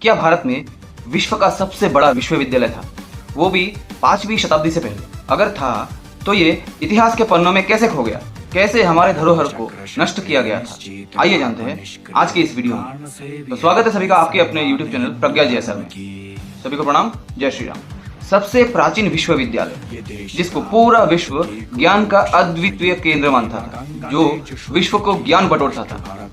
क्या भारत में विश्व का सबसे बड़ा विश्वविद्यालय था, वो भी 5वीं शताब्दी से पहले? अगर था तो ये इतिहास के पन्नों में कैसे खो गया, कैसे हमारे धरोहर को नष्ट किया गया था? आइए जानते हैं आज की इस वीडियो में। तो स्वागत है सभी का आपके अपने YouTube चैनल प्रज्ञा जीएसएल में। सभी को प्रणाम, जय श्री राम। सबसे प्राचीन विश्वविद्यालय जिसको पूरा विश्व ज्ञान का अद्वितीय केंद्र मानता था, जो विश्व को ज्ञान बटोरता था,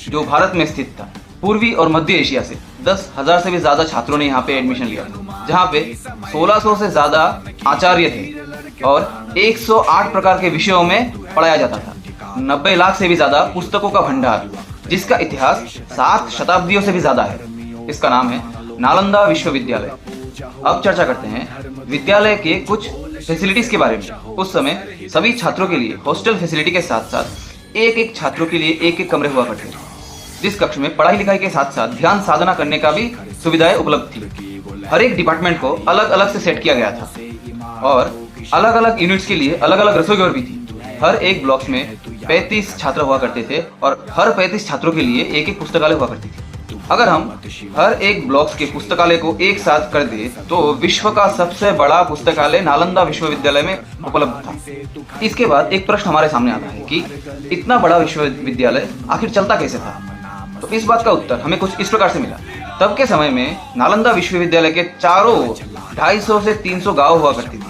जो भारत में स्थित था। पूर्वी और मध्य एशिया से 10,000 से भी ज्यादा छात्रों ने यहाँ पे एडमिशन लिया था, जहाँ पे 1600 से ज्यादा आचार्य थे और 108 प्रकार के विषयों में पढ़ाया जाता था। 90 लाख से भी ज्यादा पुस्तकों का भंडार, जिसका इतिहास 7 शताब्दियों से भी ज्यादा है। इसका नाम है नालंदा विश्वविद्यालय। अब चर्चा करते हैं विद्यालय के कुछ फैसिलिटीज के बारे में। उस समय सभी छात्रों के लिए हॉस्टल फैसिलिटी के साथ साथ एक छात्रों के लिए एक कमरे हुआ करते थे, जिस कक्ष में पढ़ाई लिखाई के साथ साथ ध्यान साधना करने का भी सुविधाएं उपलब्ध थी। हर एक डिपार्टमेंट को अलग अलग से सेट किया गया था और अलग अलग यूनिट्स के लिए अलग अलग रसोई घर भी थी। हर एक ब्लॉक में 35 छात्र हुआ करते थे और हर 35 छात्रों के लिए एक पुस्तकालय हुआ करती थी। अगर हम हर एक ब्लॉक्स के पुस्तकालय को एक साथ कर दे तो विश्व का सबसे बड़ा पुस्तकालय नालंदा विश्वविद्यालय में उपलब्ध था। इसके बाद एक प्रश्न हमारे सामने आता है कि इतना बड़ा विश्वविद्यालय आखिर चलता कैसे था? तो इस बात का उत्तर हमें कुछ इस प्रकार से मिला। तब के समय में नालंदा विश्वविद्यालय के चारों 250 से 300 गांव हुआ करती थी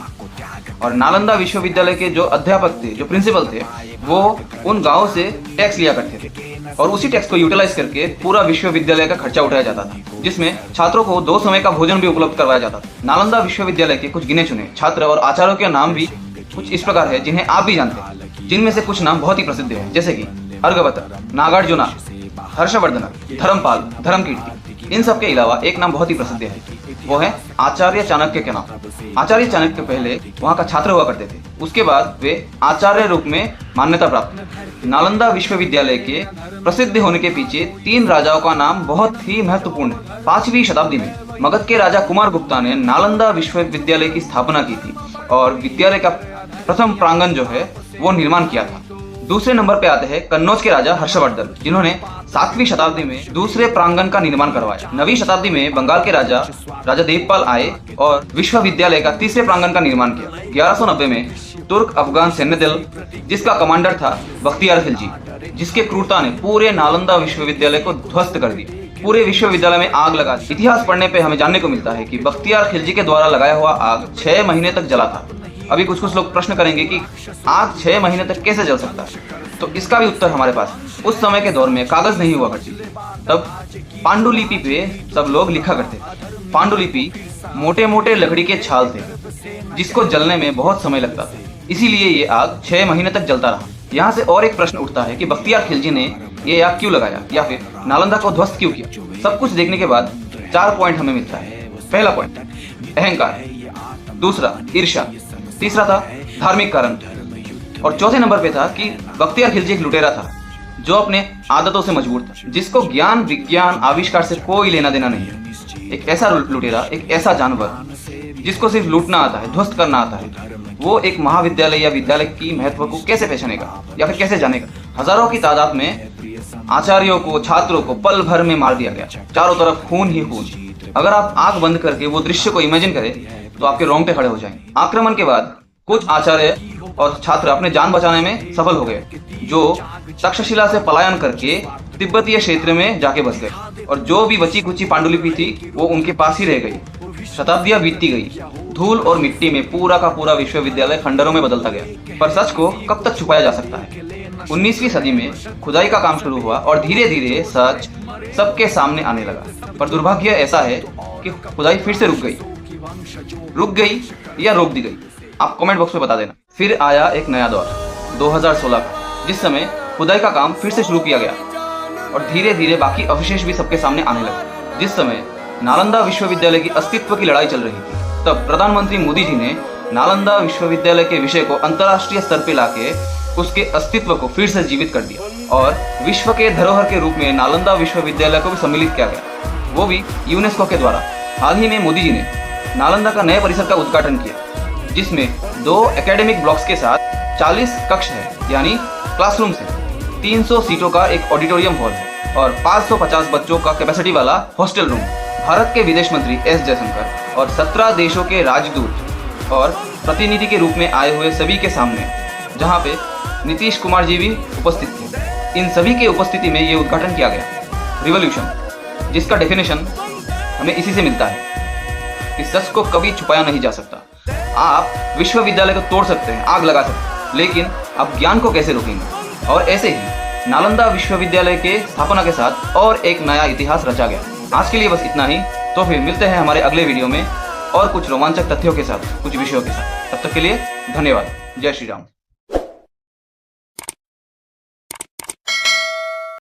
और नालंदा विश्वविद्यालय के जो अध्यापक थे, जो प्रिंसिपल थे, वो उन गांवों से टैक्स लिया करते थे और उसी टैक्स को यूटिलाइज करके पूरा विश्वविद्यालय का खर्चा उठाया जाता था, जिसमें छात्रों को 2 समय का भोजन भी उपलब्ध करवाया जाता था। नालंदा विश्वविद्यालय के कुछ गिने चुने छात्र और आचार्यों के नाम भी कुछ इस प्रकार है, जिन्हें आप भी जानते हैं, जिनमें से कुछ नाम बहुत ही प्रसिद्ध है, जैसे कि अर्घवत, नागार्जुना, हर्षवर्धन, धर्मपाल, धर्मकीर्ति। इन सब के अलावा एक नाम बहुत ही प्रसिद्ध है, वो है आचार्य चाणक्य के नाम। आचार्य चाणक्य पहले वहाँ का छात्र हुआ करते थे, उसके बाद वे आचार्य रूप में मान्यता प्राप्त। नालंदा विश्वविद्यालय के प्रसिद्ध होने के पीछे 3 राजाओं का नाम बहुत ही महत्वपूर्ण है। 5वीं शताब्दी में मगध के राजा कुमार गुप्ता ने नालंदा विश्वविद्यालय की स्थापना की थी और विद्यालय का प्रथम प्रांगण जो है वो निर्माण किया था। दूसरे नंबर पे आते हैं कन्नौज के राजा हर्षवर्धन, जिन्होंने 7वीं शताब्दी में दूसरे प्रांगण का निर्माण करवाया। 9वीं शताब्दी में बंगाल के राजा देवपाल आए और विश्वविद्यालय का तीसरे प्रांगण का निर्माण किया। 1190 में तुर्क अफगान सैन्य दल, जिसका कमांडर था बख्तियार खिलजी, जिसके क्रूरता ने पूरे नालंदा विश्वविद्यालय को ध्वस्त कर दिया, पूरे विश्वविद्यालय में आग लगा दी। इतिहास पढ़ने पे हमें जानने को मिलता है कि बख्तियार खिलजी के द्वारा लगाया हुआ आग 6 महीने तक जला था। अभी कुछ लोग प्रश्न करेंगे कि आग 6 महीने तक कैसे जल सकता है, तो इसका भी उत्तर हमारे पास। उस समय के दौर में कागज नहीं हुआ करती, तब पांडुलिपि पे सब लोग लिखा करते थे। पांडुलिपि मोटे मोटे लकड़ी के छाल थे, जिसको जलने में बहुत समय लगता था, इसीलिए ये आग 6 महीने तक जलता रहा। यहाँ से और एक प्रश्न उठता है कि बख्तियार खिलजी ने ये आग क्यों लगाया या फिर नालंदा को ध्वस्त क्यों किया? सब कुछ देखने के बाद 4 पॉइंट हमें मिलता है। पहला पॉइंट अहंकार, दूसरा ईर्ष्या, तीसरा था धार्मिक कारण और चौथे नंबर पे था कि बख्तियार खिलजी एक लुटेरा था जो अपने आदतों से मजबूर था, जिसको ज्ञान विज्ञान आविष्कार से कोई लेना देना नहीं है। एक ऐसा लुटेरा, एक ऐसा जानवर जिसको सिर्फ लूटना आता है, ध्वस्त करना आता है, वो एक महाविद्यालय या विद्यालय की महत्व को कैसे पहचानेगा या फिर कैसे जानेगा? हजारों की तादाद में आचार्यों को, छात्रों को पल भर में मार दिया गया, चारों तरफ खून ही खून। अगर आप आंख बंद करके वो दृश्य को इमेजिन करें तो आपके रोंगटे खड़े हो जाएंगे। आक्रमण के बाद कुछ आचार्य और छात्र अपने जान बचाने में सफल हो गए, जो तक्षशिला से पलायन करके तिब्बतीय क्षेत्र में जाके बस गए और जो भी बची कुची पांडुलिपि थी वो उनके पास ही रह गई। शताब्दियां बीतती गई, धूल और मिट्टी में पूरा का पूरा विश्वविद्यालय खंडरों में बदलता गया, पर सच को कब तक छुपाया जा सकता है? 19वीं सदी में खुदाई का काम शुरू हुआ और धीरे धीरे सच सबके सामने आने लगा। पर दुर्भाग्य ऐसा है कि खुदाई फिर से रुक गई या रोक दी गई। आप कमेंट बॉक्स में बता देना। फिर आया एक नया दौर 2016 का, जिस समय खुदाई का काम फिर से शुरू किया गया और धीरे धीरे बाकी अवशेष भी सबके सामने आने लगे। जिस समय नालंदा विश्वविद्यालय की अस्तित्व की लड़ाई चल रही थी, तब प्रधानमंत्री मोदी जी ने नालंदा विश्वविद्यालय के विषय को अंतर्राष्ट्रीय स्तर पर लाके उसके अस्तित्व को फिर से जीवित कर दिया और विश्व के धरोहर के रूप में नालंदा विश्वविद्यालय को भी सम्मिलित किया गया, वो भी यूनेस्को के द्वारा। हाल ही में मोदी जी ने नालंदा का नए परिसर का उद्घाटन किया, जिसमें 2 एकेडमिक ब्लॉक्स के साथ 40 कक्ष है, यानी क्लासरूम है, 300 सीटों का एक ऑडिटोरियम हॉल है और 550 बच्चों का कैपेसिटी वाला हॉस्टल रूम। भारत के विदेश मंत्री एस जयशंकर और 17 देशों के राजदूत और प्रतिनिधि के रूप में आए हुए सभी के सामने, जहां पे नीतीश कुमार जी भी उपस्थित थे। इन सभी के उपस्थिति में ये उद्घाटन किया गया। रिवॉल्यूशन, जिसका डेफिनेशन हमें इसी से मिलता है। इस सच को कभी छुपाया नहीं जा सकता। आप विश्वविद्यालय को तोड़ सकते हैं, आग लगा सकते हैं, लेकिन आप ज्ञान को कैसे रोकेंगे? और ऐसे ही नालंदा विश्वविद्यालय के स्थापना के साथ और एक नया इतिहास रचा गया। आज के लिए बस इतना ही। तो फिर मिलते हैं हमारे अगले वीडियो में और कुछ रोमांचक तथ्यों के साथ, कुछ विषयों के साथ। तब तक के लिए धन्यवाद। जय श्री राम।